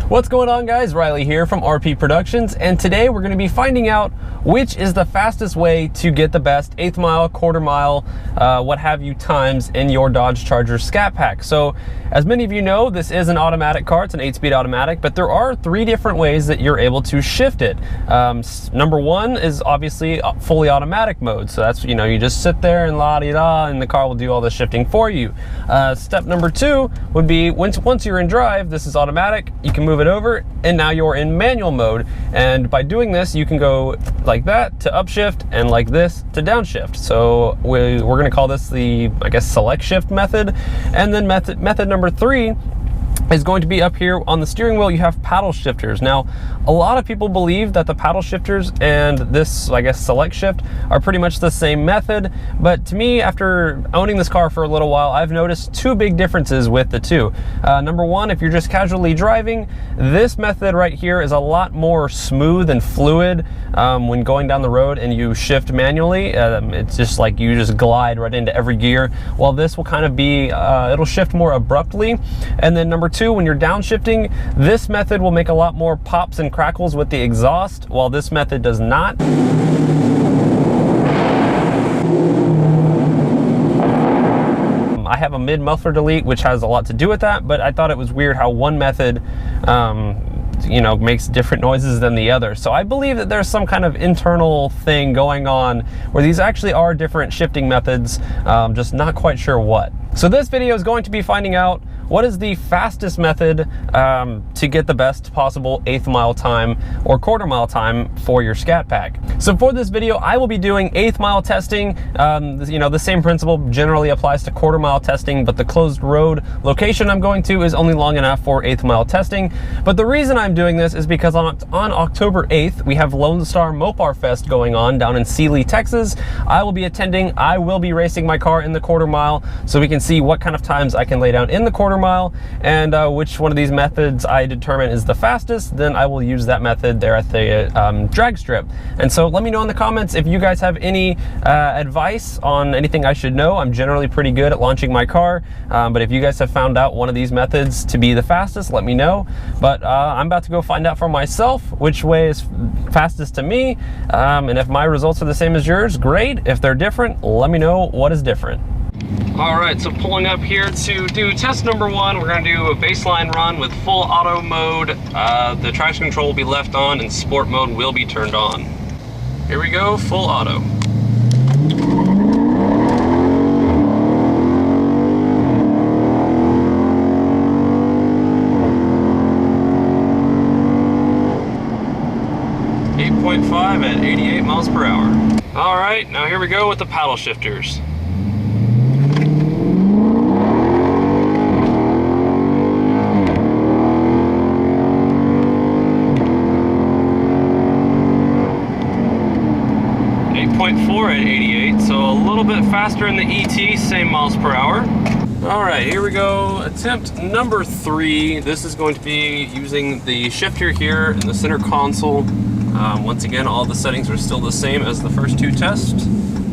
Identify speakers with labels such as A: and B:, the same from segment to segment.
A: What's going on, guys? Riley here from RP Productions, and today we're going to be finding out which is the fastest way to get the best eighth mile, quarter mile, what have you times in your Dodge Charger Scat Pack. So as many of you know, this is an automatic car. It's an 8-speed automatic, but there are 3 different ways that you're able to shift it. Number 1 is obviously fully automatic mode. So that's, you just sit there and la-di-da, and the car will do all the shifting for you. Step number 2 would be once you're in drive, this is automatic, you can move it over, and now you're in manual mode. And by doing this, you can go like that to upshift and like this to downshift. So we're going to call this the, I guess, select shift method. And then method number 3 is going to be up here on the steering wheel. You have paddle shifters. Now, a lot of people believe that the paddle shifters and this, I guess, select shift are pretty much the same method, but to me, after owning this car for a little while, I've noticed 2 big differences with the 2. Number 1, if you're just casually driving, this method right here is a lot more smooth and fluid when going down the road and you shift manually. It's just like you just glide right into every gear, while this will kind of be, it'll shift more abruptly. And then number 2, when you're downshifting, this method will make a lot more pops and crackles with the exhaust, while this method does not. I have a mid-muffler delete, which has a lot to do with that, but I thought it was weird how one method makes different noises than the other. So I believe that there's some kind of internal thing going on where these actually are different shifting methods, just not quite sure what. So this video is going to be finding out what is the fastest method to get the best possible eighth mile time or quarter mile time for your Scat Pack. So for this video, I will be doing eighth mile testing. The same principle generally applies to quarter mile testing, but the closed road location I'm going to is only long enough for eighth mile testing. But the reason I'm doing this is because on October 8th, we have Lone Star Mopar Fest going on down in Sealy, Texas. I will be attending. I will be racing my car in the quarter mile, so we can see what kind of times I can lay down in the quarter mile, and which one of these methods I determine is the fastest, then I will use that method there at the drag strip. And so let me know in the comments if you guys have any advice on anything I should know. I'm generally pretty good at launching my car, but if you guys have found out one of these methods to be the fastest, let me know. But I'm about to go find out for myself which way is fastest to me, and if my results are the same as yours, great. If they're different, let me know what is different. All right, so pulling up here to do test number 1, we're gonna do a baseline run with full auto mode. The traction control will be left on and sport mode will be turned on. Here we go, full auto. .5 at 88 miles per hour. All right, now here we go with the paddle shifters. .4 at 88, so a little bit faster in the ET, same miles per hour. All right, here we go. Attempt number 3. This is going to be using the shifter here in the center console. Once again, all the settings are still the same as the first 2 tests.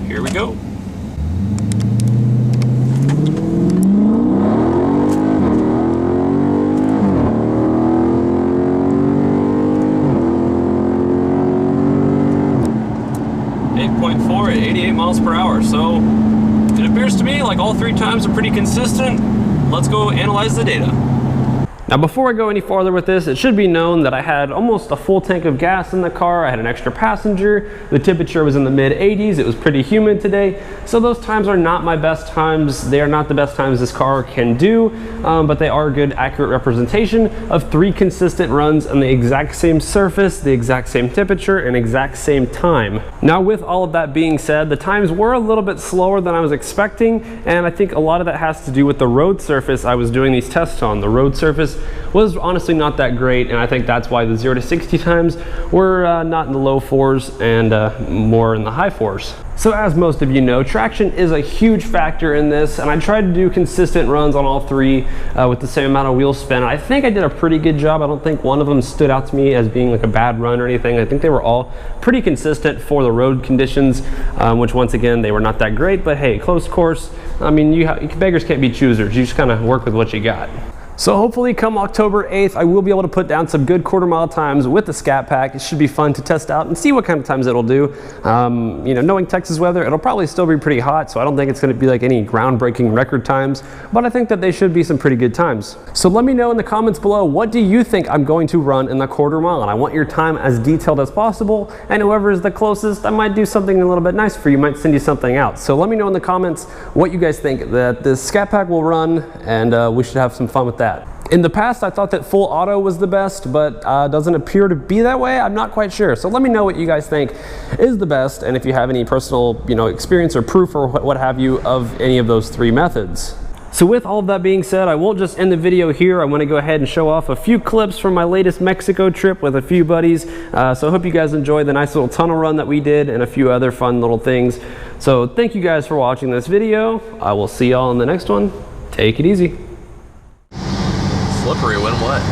A: Here we go. .4 at 88 miles per hour. So it appears to me like all 3 times are pretty consistent. Let's go analyze the data. Now, before I go any farther with this, it should be known that I had almost a full tank of gas in the car. I had an extra passenger. The temperature was in the mid 80s. It was pretty humid today. So those times are not my best times. They are not the best times this car can do, but they are a good, accurate representation of 3 consistent runs on the exact same surface, the exact same temperature, and exact same time. Now, with all of that being said, the times were a little bit slower than I was expecting, and I think a lot of that has to do with the road surface I was doing these tests on. The road surface was honestly not that great, and I think that's why the 0 to 60 times were not in the low 4s and more in the high 4s. So as most of you know, traction is a huge factor in this, and I tried to do consistent runs on all 3 with the same amount of wheel spin. I think I did a pretty good job. I don't think one of them stood out to me as being like a bad run or anything. I think they were all pretty consistent for the road conditions, which once again, they were not that great, but hey, closed course, I mean, beggars can't be choosers. You just kind of work with what you got. So hopefully come October 8th, I will be able to put down some good quarter-mile times with the Scat Pack. It should be fun to test out and see what kind of times it'll do. You know, knowing Texas weather, it'll probably still be pretty hot, so I don't think it's going to be like any groundbreaking record times, but I think that they should be some pretty good times. So let me know in the comments below, what do you think I'm going to run in the quarter mile? And I want your time as detailed as possible, and whoever is the closest, I might do something a little bit nice for you, might send you something out. So let me know in the comments what you guys think that this Scat Pack will run, and we should have some fun with that. In the past, I thought that full auto was the best, but doesn't appear to be that way. I'm not quite sure. So let me know what you guys think is the best, and if you have any personal, experience or proof or what have you of any of those three methods. So with all of that being said, I won't just end the video here. I want to go ahead and show off a few clips from my latest Mexico trip with a few buddies. So I hope you guys enjoyed the nice little tunnel run that we did and a few other fun little things. So thank you guys for watching this video. I will see y'all in the next one. Take it easy.
B: Slippery when wet.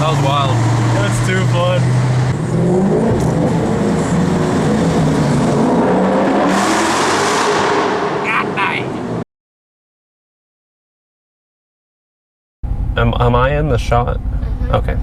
B: That was wild.
C: That's too fun.
A: Am I in the shot? Okay.